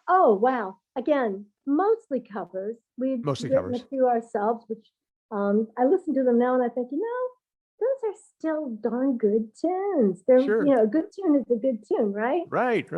S2: Oh, wow. Again, mostly covers. We'd
S3: mostly
S2: written
S3: covers.
S2: a few ourselves, which I listen to them now and I think, those are still darn good tunes. They're, a good tune is a good tune, right?
S3: Right.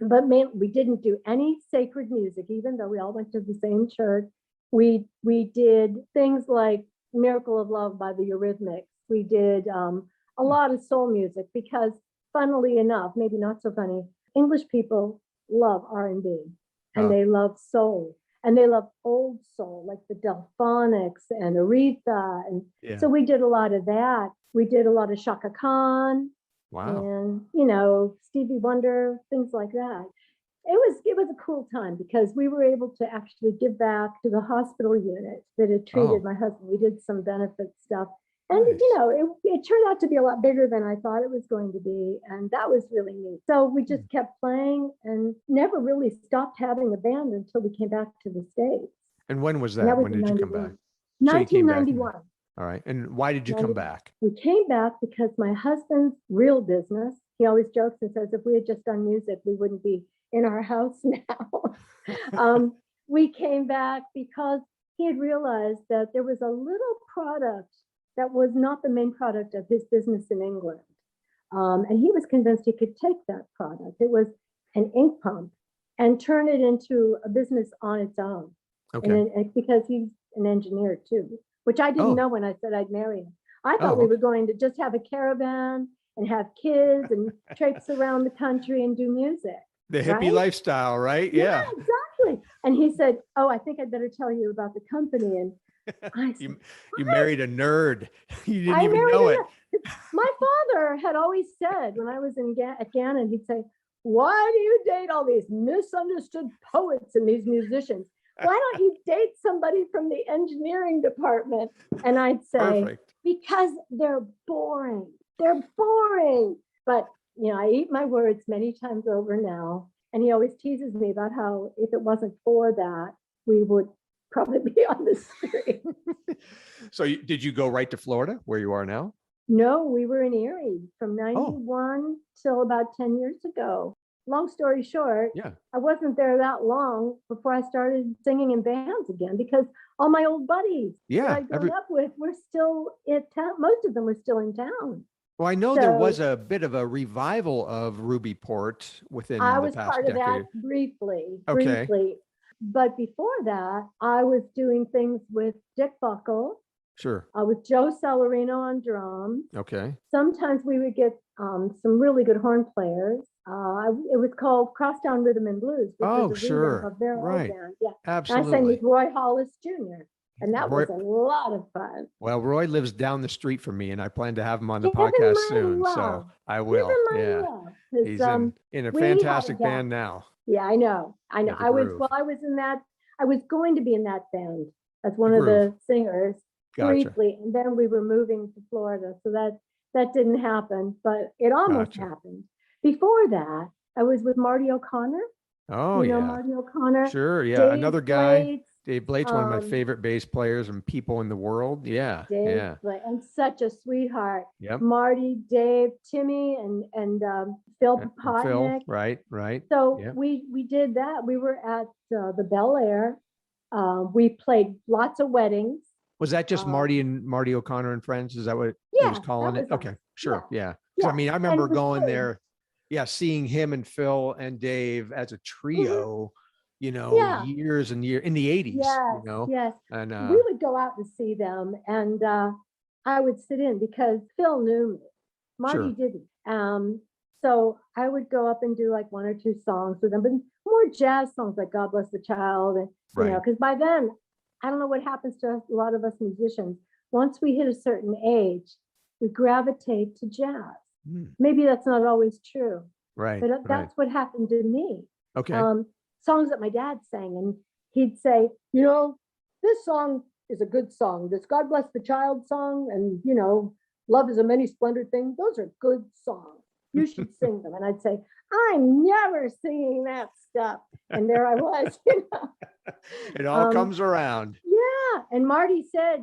S2: But we didn't do any sacred music, even though we all went to the same church. We did things like Miracle of Love by the Eurythmics. We did a lot of soul music because, funnily enough, maybe not so funny, English people love R&B and they love soul. And they love old soul, like the Delphonics and Aretha. And so we did a lot of that. We did a lot of Shaka Khan.
S3: Wow.
S2: And, Stevie Wonder, things like that. It was a cool time because we were able to actually give back to the hospital unit that had treated my husband. We did some benefit stuff. And,
S3: nice.
S2: It turned out to be a lot bigger than I thought it was going to be. And that was really neat. So we just kept playing and never really stopped having a band until we came back to the States.
S3: And when was that? When did you come back?
S2: 1991.
S3: All right. And why did you come back?
S2: We came back because my husband's real business, he always jokes and says, if we had just done music, we wouldn't be in our house now. We came back because he had realized that there was a little product that was not the main product of his business in England. And he was convinced he could take that product. It was an ink pump and turn it into a business on its own.
S3: Okay.
S2: And because he's an engineer too, which I didn't know when I said I'd marry him. I thought we were going to just have a caravan and have kids and traipse around the country and do music.
S3: The hippie lifestyle, right? Yeah,
S2: exactly. And he said, I think I'd better tell you about the company. And I said,
S3: You married a nerd. You didn't
S2: I
S3: even
S2: married
S3: know
S2: a
S3: it.
S2: My father had always said when I was at Gannon, he'd say, why do you date all these misunderstood poets and these musicians? Why don't you date somebody from the engineering department? And I'd say,
S3: Perfect.
S2: because they're boring. They're boring. But, I eat my words many times over now. And he always teases me about how if it wasn't for that, we would probably be on the street.
S3: So did you go right to Florida where you are now?
S2: No, we were in Erie from 91 till about 10 years ago. Long story short,
S3: Yeah.
S2: I wasn't there that long before I started singing in bands again because all my old buddies that I'd grown up with were still in town. Most of them were still in town.
S3: Well, I know there was a bit of a revival of Ruby Port within
S2: I
S3: the
S2: was
S3: past
S2: part of
S3: decade.
S2: that briefly.
S3: Okay.
S2: But before that, I was doing things with Dick Buckle.
S3: Sure.
S2: With Joe Celerino on drums.
S3: Okay.
S2: Sometimes we would get some really good horn players. It was called Crosstown Rhythm and Blues, which was a revamp of their old band. Yeah,
S3: Absolutely.
S2: And I sang with Roy Hollis Jr. And that was a lot of fun.
S3: Well, Roy lives down the street from me, and I plan to have him on the podcast soon. So I will. Yeah, he's in a fantastic band now.
S2: Yeah, I know. I was going to be in that band as one of the singers. Briefly, and then we were moving to Florida, so that didn't happen, but it almost happened. Before that, I was with Marty O'Connor.
S3: Oh, you know
S2: Marty O'Connor.
S3: Sure, yeah,
S2: Dave
S3: another guy.
S2: Blades,
S3: Dave Blade's one of my favorite bass players and people in the world. Yeah,
S2: Dave Blades, and such a sweetheart.
S3: Yep.
S2: Marty, Dave, Timmy, and Phil Popotnick.
S3: Right.
S2: So we did that. We were at the Bel Air. We played lots of weddings.
S3: Was that just Marty O'Connor and Friends? Is that what he was calling it? Okay, sure. Yeah. I mean, I remember going there, seeing him and Phil and Dave as a trio, years and years in the 80s,
S2: Yes.
S3: And
S2: we would go out and see them, and I would sit in because Phil knew me. Marty didn't. So I would go up and do like one or two songs with them, but more jazz songs like God Bless the Child. And, because by then, I don't know what happens to us, a lot of us musicians. Once we hit a certain age, we gravitate to jazz. Maybe that's not always true.
S3: Right.
S2: But that's what happened to me.
S3: Okay.
S2: Songs that my dad sang, and he'd say, this song is a good song. This God Bless the Child song, and, Love is a Many Splendid Thing. Those are good songs. You should sing them. And I'd say, I'm never singing that stuff. And there I was,
S3: It all comes around.
S2: Yeah. And Marty said,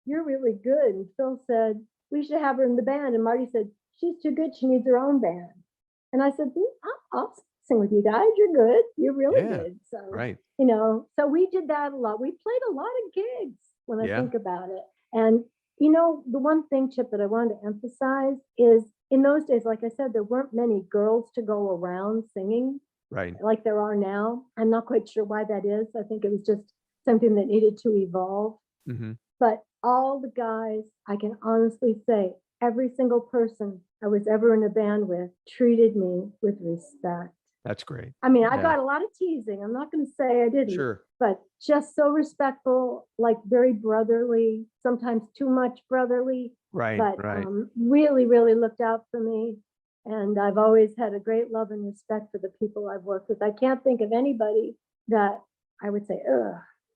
S2: you're really good. And Phil said, we should have her in the band. And Marty said, she's too good. She needs her own band. And I said, I'll sing with you guys. You're good. You're really good. So, so we did that a lot. We played a lot of gigs when I think about it. And, the one thing, Chip, that I wanted to emphasize is in those days, like I said, there weren't many girls to go around singing.
S3: Right.
S2: Like there are now. I'm not quite sure why that is. I think it was just something that needed to evolve.
S3: Mm-hmm.
S2: But all the guys, I can honestly say, every single person I was ever in a band with treated me with respect.
S3: That's great.
S2: I mean, I got a lot of teasing. I'm not going to say I didn't.
S3: Sure.
S2: But just so respectful, like very brotherly, sometimes too much brotherly.
S3: Right.
S2: But really, really looked out for me. And I've always had a great love and respect for the people I've worked with. I can't think of anybody that I would say,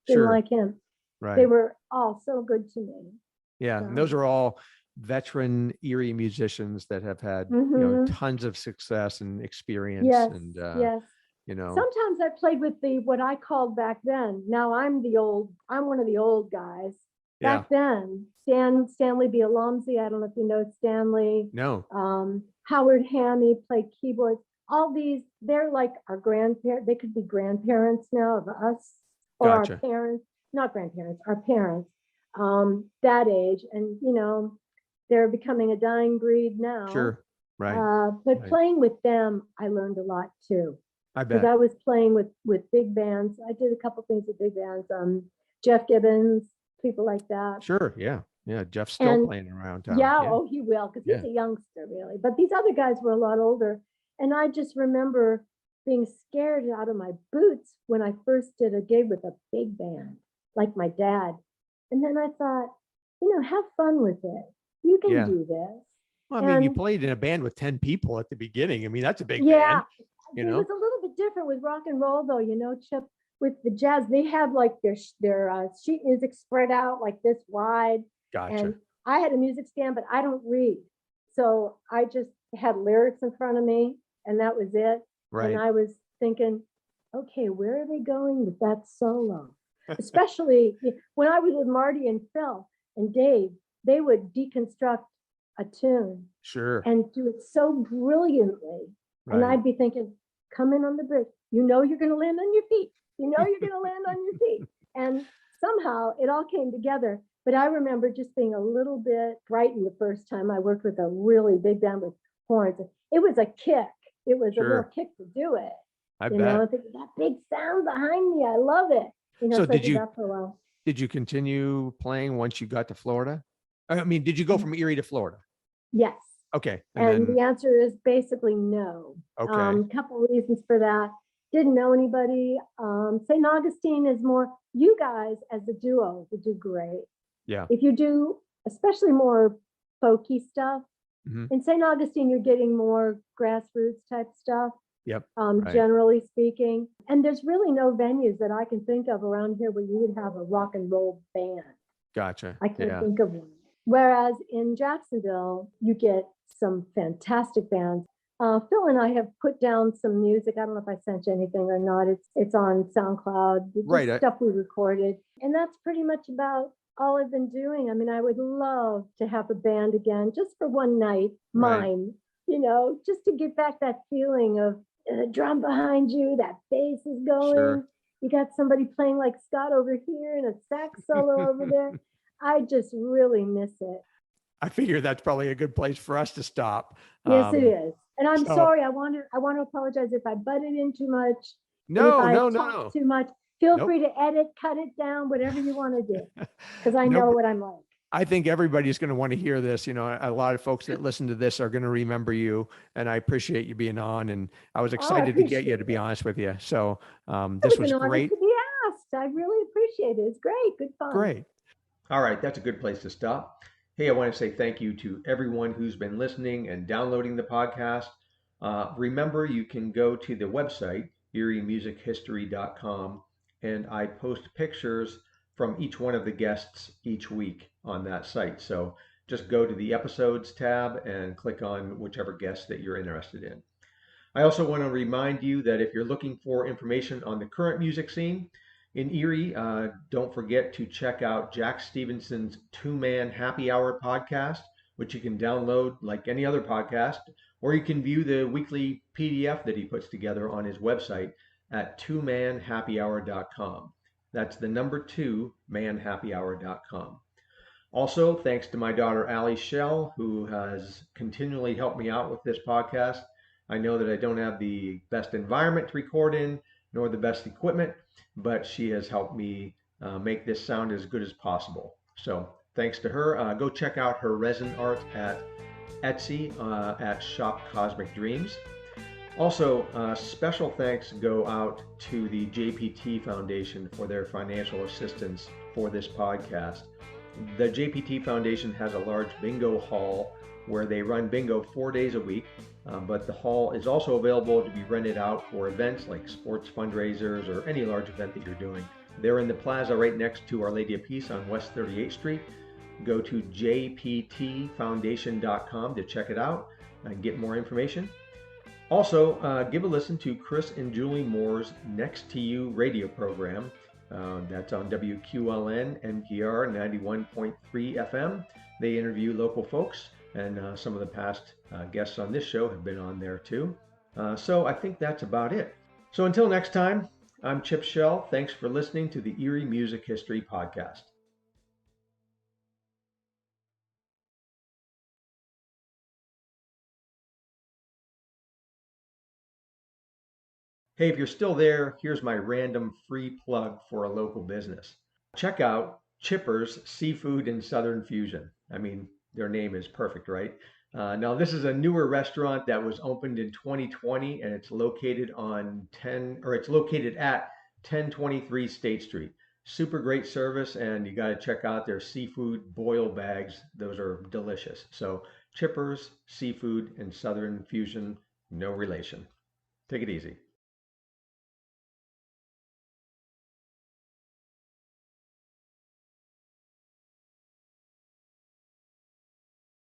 S2: didn't like him.
S3: Right.
S2: They were all so good to me.
S3: Yeah.
S2: So.
S3: And those are all veteran Erie musicians that have had tons of success and experience.
S2: Yes.
S3: And
S2: sometimes I played with what I called back then. Now I'm one of the old guys. Back then, Stanley Bialomzi, I don't know if you know Stanley.
S3: No.
S2: Howard Hammy played keyboards. All these, they're like our grandparents. They could be grandparents now of us, or our parents, not grandparents, our parents, that age. And, they're becoming a dying breed now.
S3: Sure. Right.
S2: But playing with them, I learned a lot too.
S3: I bet.
S2: Because I was playing with big bands. I did a couple things with big bands. Jeff Gibbons, people like that.
S3: Sure. Yeah. Yeah. Jeff's still playing around town.
S2: Yeah. Oh, he will, because he's a youngster, really. But these other guys were a lot older. And I just remember being scared out of my boots when I first did a gig with a big band, like my dad. And then I thought, have fun with it. You can
S3: Yeah.
S2: do this.
S3: Well, I mean, you played in a band with 10 people at the beginning. I mean, that's a big
S2: yeah,
S3: band, you
S2: it
S3: know?
S2: was a little bit different with rock and roll, though. Chip, with the jazz, they had like their sheet music spread out like this wide,
S3: Gotcha.
S2: and I had a music stand, but I don't read, so I just had lyrics in front of me, and that was it.
S3: Right.
S2: And I was thinking, okay, where are they going with that solo? Especially when I was with Marty and Phil and Dave, they would deconstruct a tune
S3: Sure.
S2: and do it so brilliantly. And
S3: Right.
S2: I'd be thinking, come in on the bridge. You're going to land on your feet. You're going to land on your feet. And somehow it all came together. But I remember just being a little bit frightened the first time I worked with a really big band with horns. It was a kick. It was a real kick to do it.
S3: I bet.
S2: Thinking, that big sound behind me, I love it.
S3: So
S2: I did that for a while.
S3: Did you continue playing once you got to Florida? I mean, did you go from Erie to Florida?
S2: Yes.
S3: Okay.
S2: And the answer is basically no.
S3: Okay.
S2: A couple of reasons for that. Didn't know anybody. St. Augustine is more, you guys as a duo would do great.
S3: Yeah.
S2: If you do, especially more folky stuff, in St. Augustine, you're getting more grassroots type stuff.
S3: Yep.
S2: Generally speaking. And there's really no venues that I can think of around here where you would have a rock and roll band.
S3: Gotcha.
S2: I can't think of one. Whereas in Jacksonville, you get some fantastic bands. Phil and I have put down some music. I don't know if I sent you anything or not. It's on SoundCloud. Right. Stuff we recorded. And that's pretty much about all I've been doing. I mean, I would love to have a band again, just for one night, mine, just to get back that feeling of the drum behind you, that bass is going. Sure. You got somebody playing like Scott over here and a sax solo over there. I just really miss it.
S3: I figure that's probably a good place for us to stop.
S2: Yes, it is. And I'm sorry. I want to apologize if I butted in too much.
S3: No.
S2: Too much. Feel free to edit, cut it down, whatever you want to do, because I know what I'm like.
S3: I think everybody's going to want to hear this. A lot of folks that listen to this are going to remember you, and I appreciate you being on. And I was excited to get you, to be honest with you. So this was great.
S2: To be asked. I really appreciate it. It's great. Good fun.
S3: Great.
S1: All right, that's a good place to stop. Hey, I want to say thank you to everyone who's been listening and downloading the podcast. Remember, you can go to the website, eriemusichistory.com, and I post pictures from each one of the guests each week on that site. So just go to the episodes tab and click on whichever guest that you're interested in. I also want to remind you that if you're looking for information on the current music scene in Erie, don't forget to check out Jack Stevenson's Two-Man Happy Hour podcast, which you can download like any other podcast, or you can view the weekly PDF that he puts together on his website at twomanhappyhour.com. That's the number 2, manhappyhour.com. Also, thanks to my daughter, Allie Schell, who has continually helped me out with this podcast. I know that I don't have the best environment to record in, nor the best equipment, but she has helped me make this sound as good as possible. So thanks to her. Go check out her resin art at Etsy at Shop Cosmic Dreams. Also, special thanks go out to the JPT Foundation for their financial assistance for this podcast. The JPT Foundation has a large bingo hall where they run bingo 4 days a week, but the hall is also available to be rented out for events like sports fundraisers or any large event that you're doing. They're in the plaza right next to Our Lady of Peace on West 38th Street. Go to jptfoundation.com to check it out and get more information. Also, give a listen to Chris and Julie Moore's Next to You radio program. That's on WQLN NPR 91.3 FM. They interview local folks, and some of the past guests on this show have been on there too. So I think that's about it. So until next time, I'm Chip Schell. Thanks for listening to the Erie Music History Podcast. Hey, if you're still there, here's my random free plug for a local business. Check out Chipper's Seafood and Southern Fusion. I mean, their name is perfect, right? Now, this is a newer restaurant that was opened in 2020, and it's located at 1023 State Street. Super great service, and you got to check out their seafood boil bags. Those are delicious. So chippers, seafood, and Southern fusion, no relation. Take it easy.